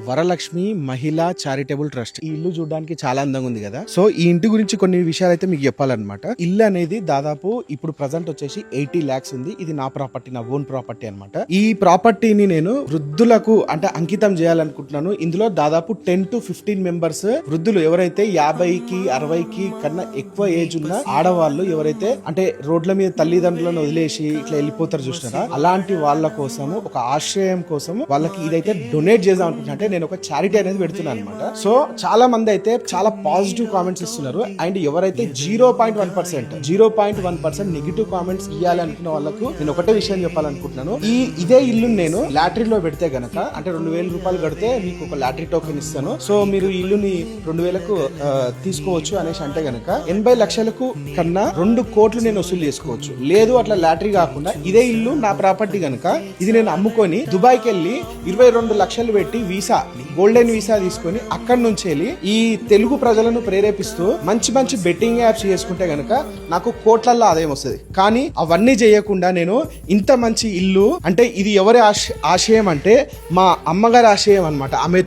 వరలక్ష్మి మహిళా charitable trust. ఈ ఇల్లు చూడడానికి చాలా అందంగా ఉంది కదా. సో ఈ ఇంటి గురించి కొన్ని విషయాలు అయితే మీకు చెప్పాలన్నమాట. ఇల్లు అనేది దాదాపు ఇప్పుడు ప్రజెంట్ వచ్చేసి 80 lakhs ఉంది. ఇది నా ప్రాపర్టీ, నా ఓన్ ప్రాపర్టీ అన్నమాట. ఈ ప్రాపర్టీని నేను వృద్ధులకు అంటే అంకితం చేయాలనుకుంటున్నాను. ఇందులో దాదాపు 10 to 15 మెంబర్స్ వృద్ధులు ఎవరైతే 50కి 60కి కన్నా ఎక్కువ ఏజ్ ఉన్న ఆడవాళ్ళు ఎవరైతే అంటే రోడ్ల మీద తల్లిదండ్రులను వదిలేసి ఇట్లా వెళ్ళిపోతారు చూసినారా, అలాంటి వాళ్ళ కోసము ఒక ఆశ్రయం కోసం వాళ్ళకి ఇదైతే డొనేట్ చేద్దాం అనుకుంటున్నా. అంటే నేను ఒక చారిటీ అనేది పెడుతున్నాను అనమాట. సో చాలా మంది అయితే చాలా పాజిటివ్ కామెంట్స్ ఇస్తున్నారు. అండ్ ఎవరైతే 0.1% నెగిటివ్ కామెంట్స్ ఇవ్వాలి అనుకున్న వాళ్ళకు నేను ఒకటే విషయం చెప్పాలనుకుంటున్నాను. ఇదే ఇల్లు నేను లాటరీలో పెడితే గనక అంటే 2000 రూపాయలు కడితే మీకు ఒక లాటరీ టోకెన్ ఇస్తాను. సో మీరు ఈ ఇల్లుని 2000కు తీసుకోవచ్చు అనేసి అంటే గనక 80 లక్షలకు కన్నా 2 కోట్లు నేను వసూలు చేసుకోవచ్చు. లేదు అట్లా లాటరీ కాకుండా ఇదే ఇల్లు నా ప్రాపర్టీ గనక ఇది నేను అమ్ముకొని దుబాయ్కి వెళ్ళి 22 లక్షలు పెట్టి వీసా, గోల్డెన్ వీసా తీసుకొని అక్కడి నుంచి వెళ్ళి ఈ తెలుగు ప్రజలను ప్రేరేపిస్తూ మంచి మంచి బెట్టింగ్ యాప్స్ చేసుకుంటే గనక నాకు కోట్లల్లో ఆదాయం వస్తుంది. కానీ అవన్నీ చేయకుండా నేను ఇంత మంచి ఇల్లు అంటే ఇది ఎవరి ఆశయం అంటే మా అమ్మగారి ఆశయం అనమాట. ఆమె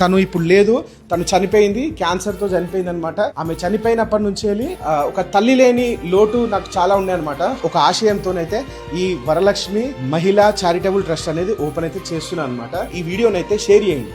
తను ఇప్పుడు లేదు, తను చనిపోయింది, క్యాన్సర్ తో చనిపోయింది అనమాట. ఆమె చనిపోయినప్పటి నుంచి వెళ్ళి ఒక తల్లి లేని లోటు నాకు చాలా ఉండే అనమాట. ఒక ఆశయంతోనైతే ఈ వరలక్ష్మి మహిళా చారిటబుల్ ట్రస్ట్ అనేది ఓపెన్ అయితే చేస్తున్నాను అనమాట. ఈ వీడియోనైతే షేర్ చేయండి.